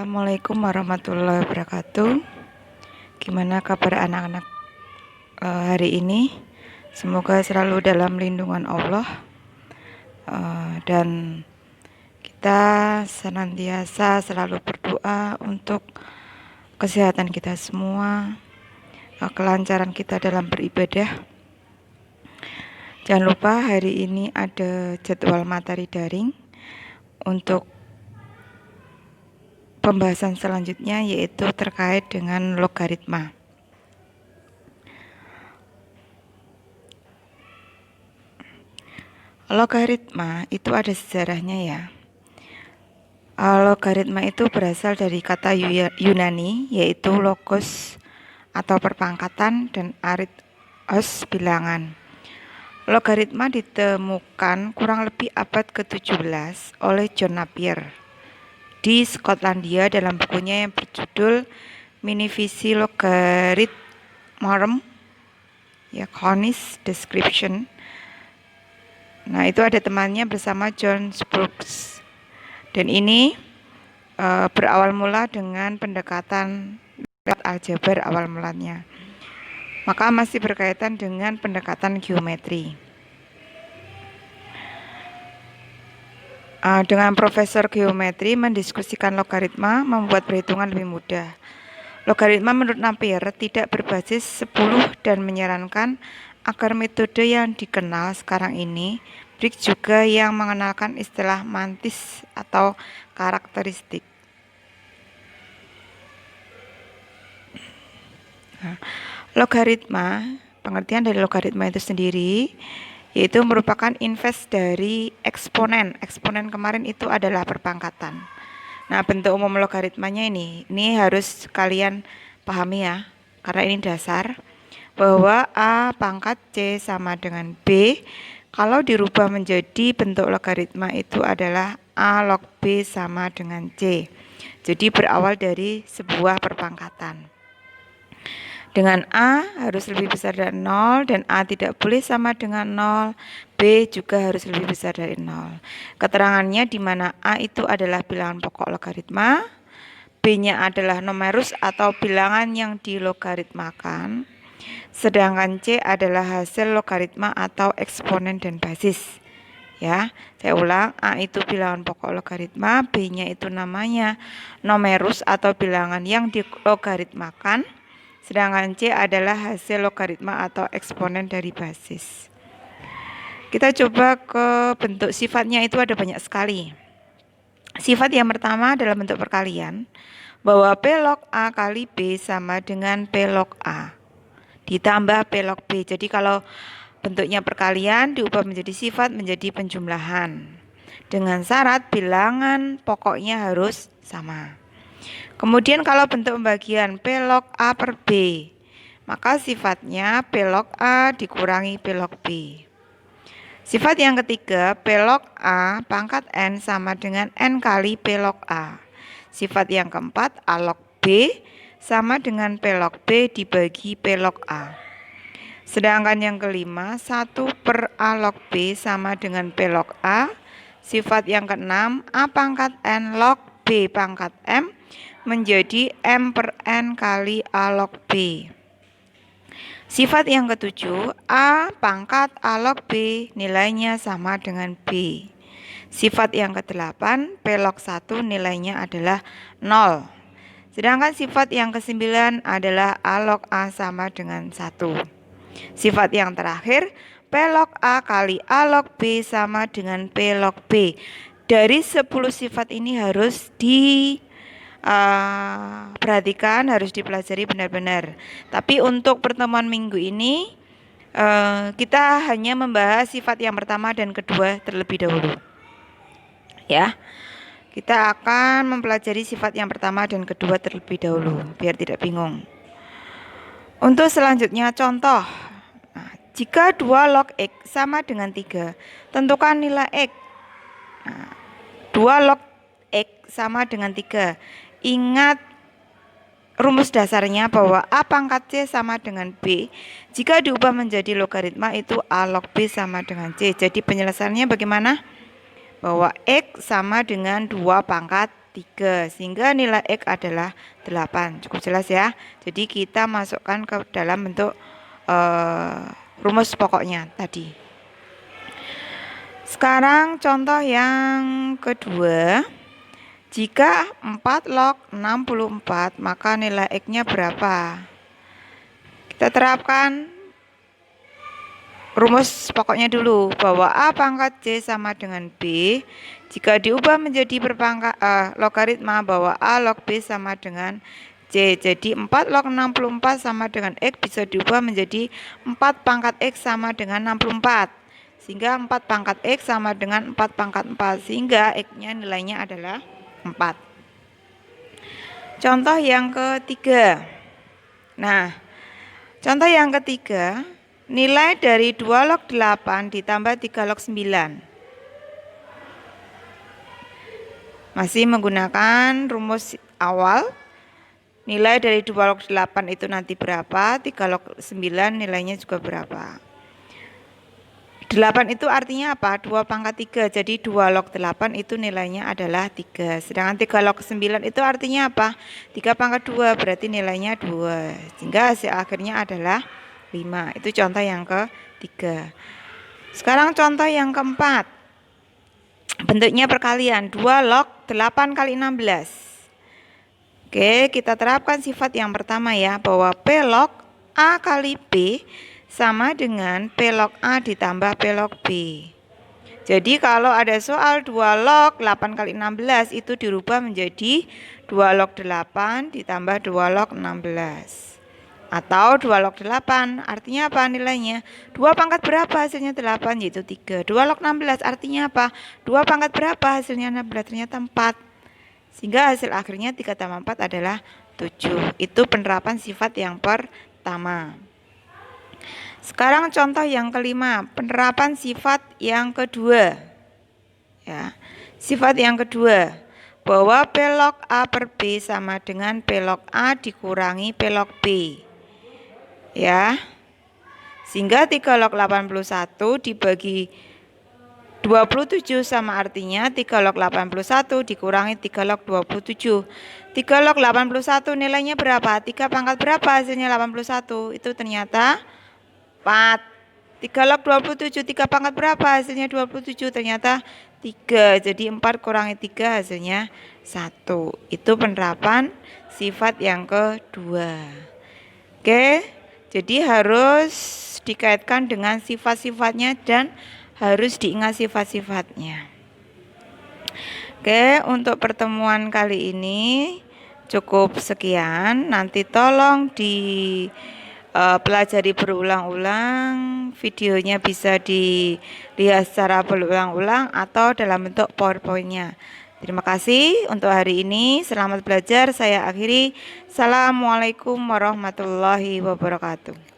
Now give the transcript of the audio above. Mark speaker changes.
Speaker 1: Assalamualaikum warahmatullahi wabarakatuh. Gimana kabar anak-anak hari ini? Semoga selalu dalam lindungan Allah, dan kita senantiasa selalu berdoa untuk kesehatan kita semua, kelancaran kita dalam beribadah. Jangan lupa hari ini ada jadwal materi daring untuk pembahasan selanjutnya, yaitu terkait dengan logaritma. Logaritma itu ada sejarahnya ya. Logaritma itu berasal dari kata Yunani, yaitu logos atau perpangkatan dan aritos bilangan. Logaritma ditemukan kurang lebih abad ke-17 oleh John Napier di Skotlandia dalam bukunya yang berjudul Minifisi Logarithmorum, ya, Coni's Description. Nah, itu ada temannya bersama John Brooks. Dan ini berawal mula dengan pendekatan aljabar awal mulanya. Maka masih berkaitan dengan pendekatan geometri. Dengan profesor geometri mendiskusikan logaritma membuat perhitungan lebih mudah. Logaritma menurut Napier tidak berbasis 10 dan menyarankan agar metode yang dikenal sekarang ini, Briggs juga yang mengenalkan istilah mantis atau karakteristik. Logaritma, pengertian dari logaritma itu sendiri yaitu merupakan inverse dari eksponen. Eksponen kemarin itu adalah perpangkatan. Nah, bentuk umum logaritmanya ini harus kalian pahami ya, karena ini dasar, bahwa A pangkat C sama dengan B. Kalau dirubah menjadi bentuk logaritma itu adalah A log B sama dengan C. Jadi berawal dari sebuah perpangkatan. Dengan A harus lebih besar dari 0 dan A tidak boleh sama dengan 0, B juga harus lebih besar dari 0. Keterangannya di mana A itu adalah bilangan pokok logaritma, B-nya adalah numerus atau bilangan yang dilogaritmakan, sedangkan C adalah hasil logaritma atau eksponen dan basis. Ya, saya ulang, A itu bilangan pokok logaritma, B-nya itu namanya numerus atau bilangan yang dilogaritmakan, sedangkan C adalah hasil logaritma atau eksponen dari basis. Kita coba ke bentuk sifatnya, itu ada banyak sekali. Sifat yang pertama adalah bentuk perkalian, bahwa P log A kali B sama dengan P log A ditambah P log B. Jadi kalau bentuknya perkalian diubah menjadi sifat menjadi penjumlahan, dengan syarat bilangan pokoknya harus sama. Kemudian kalau bentuk pembagian P log A per B, maka sifatnya P log A dikurangi P log B. Sifat yang ketiga, P log A pangkat N sama dengan N kali P log A. Sifat yang keempat, A log B sama dengan P log B dibagi P log A. Sedangkan yang kelima, 1 per A log B sama dengan P log A. Sifat yang keenam, A pangkat N log B pangkat M menjadi M per N kali A log B. Sifat yang ketujuh, A pangkat A log B nilainya sama dengan B. Sifat yang kedelapan, P log 1 nilainya adalah 0. Sedangkan sifat yang kesembilan adalah A log A sama dengan 1. Sifat yang terakhir, P log A kali A log B sama dengan P log B. Dari 10 sifat ini harus perhatikan, harus dipelajari benar-benar. Tapi untuk pertemuan minggu ini kita hanya membahas sifat yang pertama dan kedua terlebih dahulu. Ya, kita akan mempelajari sifat yang pertama dan kedua terlebih dahulu biar tidak bingung. Untuk selanjutnya contoh. Nah, jika 2 log X sama dengan 3, tentukan nilai X. Nah, 2 log X sama dengan 3. Ingat rumus dasarnya bahwa A pangkat C sama dengan B. Jika diubah menjadi logaritma itu A log B sama dengan C. Jadi penyelesaiannya bagaimana? Bahwa X sama dengan 2 pangkat 3. Sehingga nilai X adalah 8. Cukup jelas ya. Jadi kita masukkan ke dalam bentuk rumus pokoknya tadi. Sekarang contoh yang kedua. Jika 4 log 64, maka nilai X-nya berapa? Kita terapkan rumus pokoknya dulu, bahwa A pangkat C sama dengan B. Jika diubah menjadi logaritma bahwa A log B sama dengan C. Jadi 4 log 64 sama dengan X bisa diubah menjadi 4 pangkat X sama dengan 64. Sehingga 4 pangkat X sama dengan 4 pangkat 4. Sehingga X-nya nilainya adalah 4. Contoh yang ketiga. Nah, contoh yang ketiga, nilai dari 2 log 8 ditambah 3 log 9. Masih menggunakan rumus awal. Nilai dari 2 log 8 itu nanti berapa, 3 log 9 nilainya juga berapa. 8 itu artinya apa? 2 pangkat 3. Jadi 2 log 8 itu nilainya adalah 3. Sedangkan 3 log 9 itu artinya apa? 3 pangkat 2 berarti nilainya 2. Sehingga hasil akhirnya adalah 5. Itu contoh yang ketiga. Sekarang contoh yang keempat. Bentuknya perkalian. 2 log 8 kali 16. Oke, kita terapkan sifat yang pertama ya. Bahwa P log A kali B sama dengan P log A ditambah P log B. Jadi kalau ada soal 2 log 8 kali 16 itu dirubah menjadi 2 log 8 ditambah 2 log 16. Atau 2 log 8 artinya apa nilainya? 2 pangkat berapa hasilnya 8 yaitu 3. 2 log 16 artinya apa? 2 pangkat berapa hasilnya 16 ternyata 4. Sehingga hasil akhirnya 3 tambah 4 adalah 7. Itu penerapan sifat yang pertama. Sekarang contoh yang kelima, penerapan sifat yang kedua. Ya, sifat yang kedua, bahwa P log A per B sama dengan P log A dikurangi P log B. Ya. Sehingga 3 log 81 dibagi 27 sama artinya 3 log 81 dikurangi 3 log 27. 3 log 81 nilainya berapa? 3 pangkat berapa hasilnya 81? Itu ternyata 4. 3 log 27, 3 pangkat berapa hasilnya 27? Ternyata 3. Jadi 4 kurangi 3 hasilnya 1. Itu penerapan sifat yang kedua. Oke, jadi harus dikaitkan dengan sifat-sifatnya dan harus diingat sifat-sifatnya. Oke, untuk pertemuan kali ini cukup sekian. Nanti tolong pelajari berulang-ulang, videonya bisa dilihat secara berulang-ulang atau dalam bentuk PowerPoint-nya. Terima kasih untuk hari ini. Selamat belajar. Saya akhiri. Assalamualaikum warahmatullahi wabarakatuh.